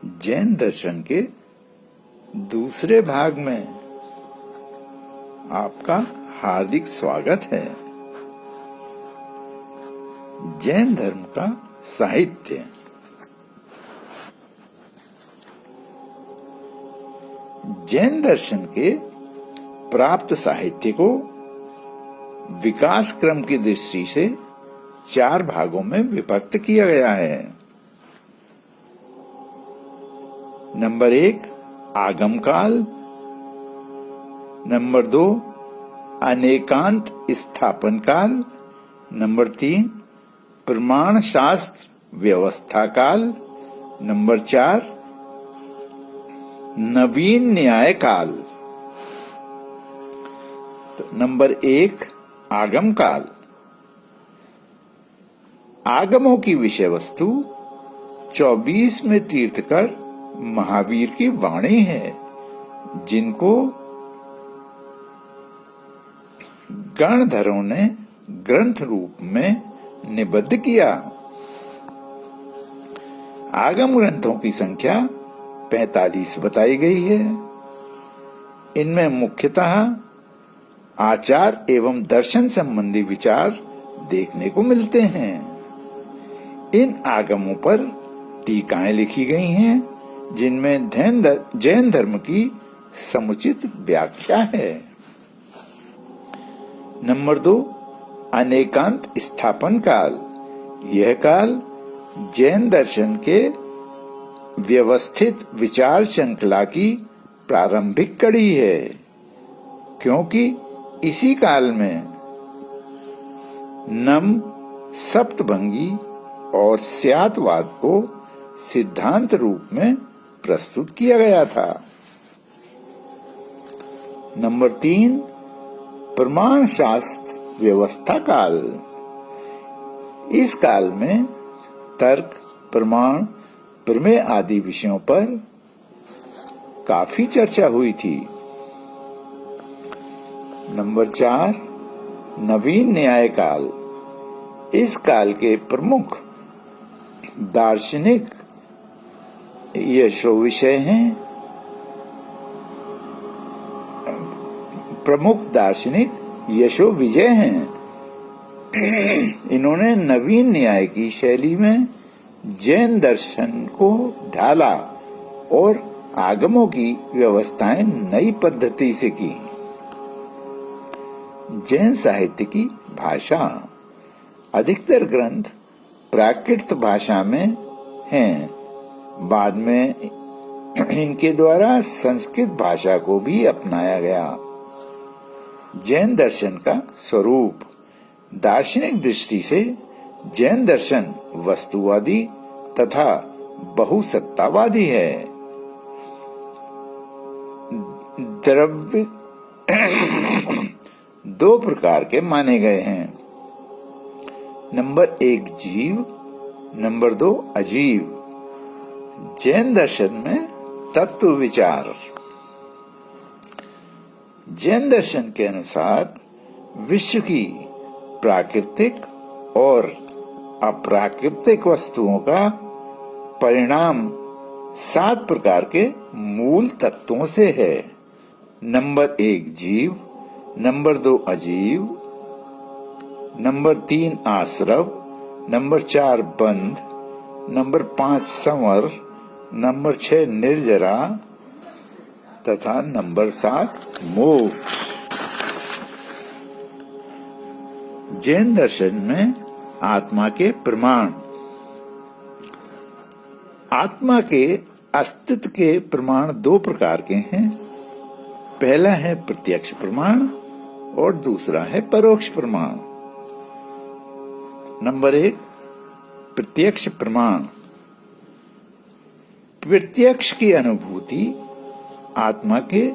जैन दर्शन के दूसरे भाग में आपका हार्दिक स्वागत है। जैन धर्म का साहित्य। जैन दर्शन के प्राप्त साहित्य को विकास क्रम की दृष्टि से 4 भागों में विभक्त किया गया है। नंबर 1 आगम काल, नंबर 2 अनेकांत स्थापन काल, नंबर 3 प्रमाण शास्त्र व्यवस्था काल, नंबर 4 नवीन न्याय काल। तो नंबर 1 आगम काल। आगमों की विषय वस्तु 24 में तीर्थकर महावीर की वाणी है, जिनको गणधरों ने ग्रंथ रूप में निबद्ध किया। आगम ग्रंथों की संख्या 45 बताई गई है। इनमें मुख्यतः आचार एवं दर्शन संबंधी विचार देखने को मिलते हैं। इन आगमों पर टीकाएं लिखी गई हैं, जिनमें जैन धर्म की समुचित व्याख्या है। नंबर 2 अनेकांत स्थापन काल। यह काल जैन दर्शन के व्यवस्थित विचार श्रृंखला की प्रारंभिक कड़ी है, क्योंकि इसी काल में नम, सप्तभंगी और स्यातवाद को सिद्धांत रूप में प्रस्तुत किया गया था। नंबर 3 प्रमाण शास्त्र व्यवस्था काल। इस काल में तर्क, प्रमाण, प्रमेय आदि विषयों पर काफी चर्चा हुई थी। नंबर 4 नवीन न्याय काल। इस काल के प्रमुख दार्शनिक यशो विषय हैं। प्रमुख दार्शनिक यशो विजय हैं। इन्होंने नवीन न्याय की शैली में जैन दर्शन को ढाला और आगमों की व्यवस्थाएं नई पद्धति से की। जैन साहित्य की भाषा। अधिकतर ग्रंथ प्राकृत भाषा में हैं। बाद में इनके द्वारा संस्कृत भाषा को भी अपनाया गया। जैन दर्शन का स्वरूप। दार्शनिक दृष्टि से जैन दर्शन वस्तुवादी तथा बहुसत्तावादी है। द्रव्य 2 प्रकार के माने गए हैं। नंबर 1 जीव, नंबर 2 अजीव। जैन दर्शन में तत्व विचार। जैन दर्शन के अनुसार विश्व की प्राकृतिक और अप्राकृतिक वस्तुओं का परिणाम 7 प्रकार के मूल तत्वों से है। नंबर 1 जीव, नंबर 2 अजीव, नंबर 3 आश्रव, नंबर 4 बंध, नंबर 5 संवर, नंबर 6 निर्जरा तथा नंबर 7 मोक्ष। जैन दर्शन में आत्मा के प्रमाण। आत्मा के अस्तित्व के प्रमाण 2 प्रकार के हैं। पहला है प्रत्यक्ष प्रमाण और दूसरा है परोक्ष प्रमाण। नंबर 1 प्रत्यक्ष प्रमाण। प्रत्यक्ष की अनुभूति आत्मा के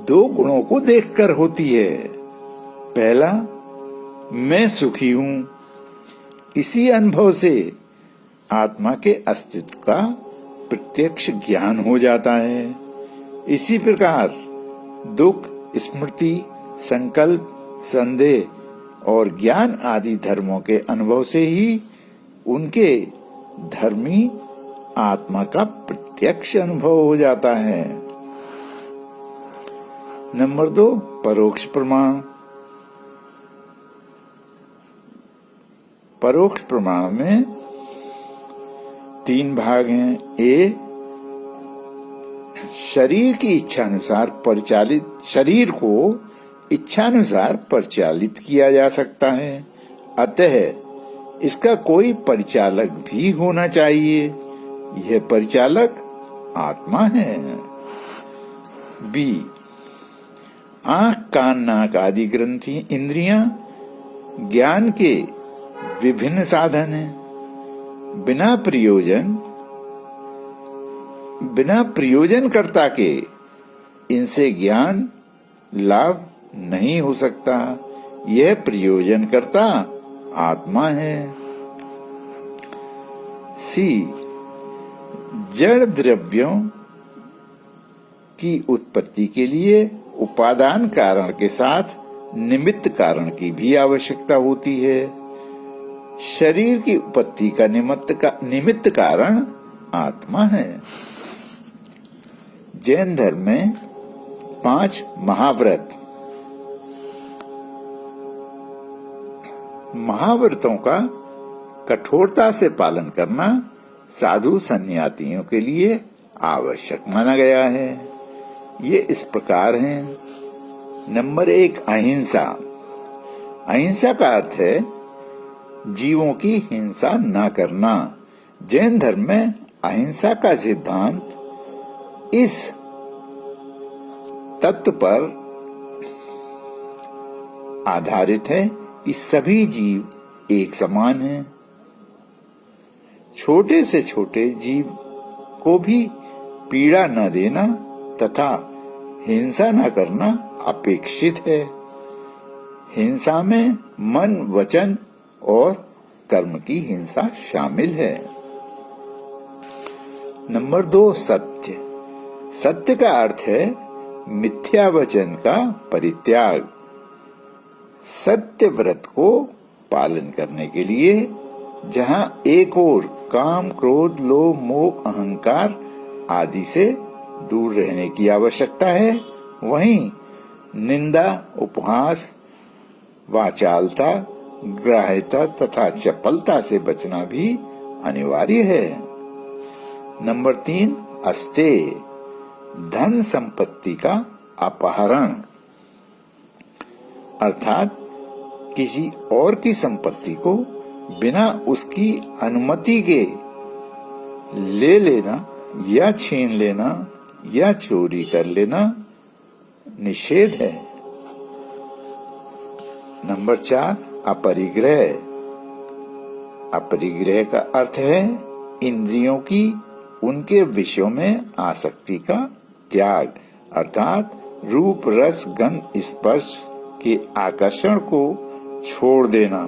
2 गुणों को देखकर होती है। पहला, मैं सुखी हूं। इसी अनुभव से आत्मा के अस्तित्व का प्रत्यक्ष ज्ञान हो जाता है। इसी प्रकार दुख, स्मृति, संकल्प, संदेह और ज्ञान आदि धर्मों के अनुभव से ही उनके धर्मी आत्मा का प्रत्यक्ष अनुभव हो जाता है। नंबर 2, परोक्ष प्रमाण। परोक्ष प्रमाण में 3 भाग हैं। ए, शरीर की इच्छानुसार परिचालित, शरीर को इच्छानुसार परिचालित किया जा सकता है, अतः इसका कोई परिचालक भी होना चाहिए। यह परिचालक आत्मा है। बी, आंख, कान, नाक आदि ग्रंथि, इंद्रियां ज्ञान के विभिन्न साधन हैं। बिना प्रयोजनकर्ता के इनसे ज्ञान लाभ नहीं हो सकता। यह प्रयोजनकर्ता आत्मा है। सी, जड़ द्रव्यों की उत्पत्ति के लिए उपादान कारण के साथ निमित्त कारण की भी आवश्यकता होती है। शरीर की उत्पत्ति का निमित्त कारण आत्मा है। जैन धर्म में 5 महाव्रत, महाव्रतों का कठोरता से पालन करना साधु सन्यासियों के लिए आवश्यक माना गया है। ये इस प्रकार हैं। नंबर 1, अहिंसा। अहिंसा का अर्थ है जीवों की हिंसा न करना। जैन धर्म में अहिंसा का सिद्धांत इस तत्व पर आधारित है कि सभी जीव एक समान हैं। छोटे से छोटे जीव को भी पीड़ा न देना तथा हिंसा न करना अपेक्षित है। हिंसा में मन, वचन और कर्म की हिंसा शामिल है। नंबर 2, सत्य। सत्य का अर्थ है मिथ्या वचन का परित्याग। सत्य व्रत को पालन करने के लिए जहां एक ओर काम, क्रोध, लोभ, मोह, अहंकार आदि से दूर रहने की आवश्यकता है, वहीं निंदा, उपहास, वाचालता, ग्राह्यता तथा चपलता से बचना भी अनिवार्य है। नंबर 3, अस्तेय। धन संपत्ति का अपहरण, अर्थात किसी और की संपत्ति को बिना उसकी अनुमति के ले लेना या छीन लेना या चोरी कर लेना निषेध है। नंबर 4, अपरिग्रह। अपरिग्रह का अर्थ है इंद्रियों की उनके विषयों में आसक्ति का त्याग, अर्थात रूप, रस, गंध, स्पर्श के आकर्षण को छोड़ देना।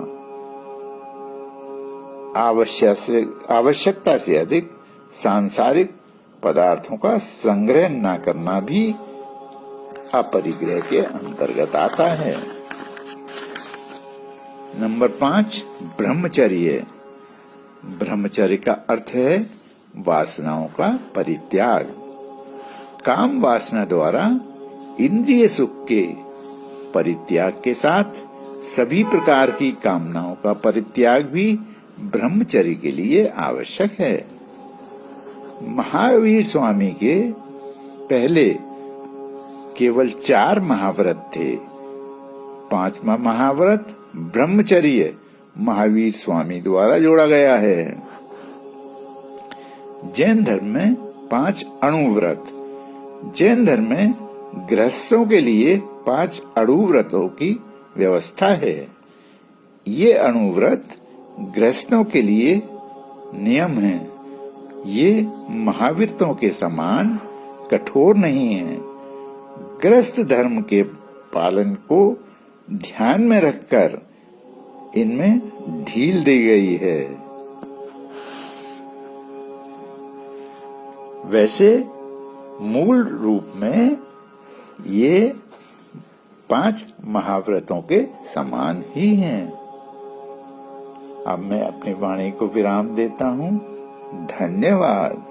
आवश्यकता से अधिक सांसारिक पदार्थों का संग्रह न करना भी अपरिग्रह के अंतर्गत आता है। नंबर 5, ब्रह्मचर्य। ब्रह्मचर्य का अर्थ है वासनाओं का परित्याग। काम वासना द्वारा इंद्रिय सुख के परित्याग के साथ सभी प्रकार की कामनाओं का परित्याग भी ब्रह्मचर्य के लिए आवश्यक है। महावीर स्वामी के पहले केवल 4 महाव्रत थे। 5वां महाव्रत ब्रह्मचर्य महावीर स्वामी द्वारा जोड़ा गया है। जैन धर्म में 5 अणुव्रत। जैन धर्म में गृहस्थों के लिए 5 अणुव्रतों की व्यवस्था है। ये अणुव्रत गृहस्थों के लिए नियम है। ये महाव्रतों के समान कठोर नहीं है। गृहस्थ धर्म के पालन को ध्यान में रखकर इनमें ढील दी गई है। वैसे मूल रूप में ये 5 महाव्रतों के समान ही हैं। अब मैं अपनी वाणी को विराम देता हूँ। धन्यवाद।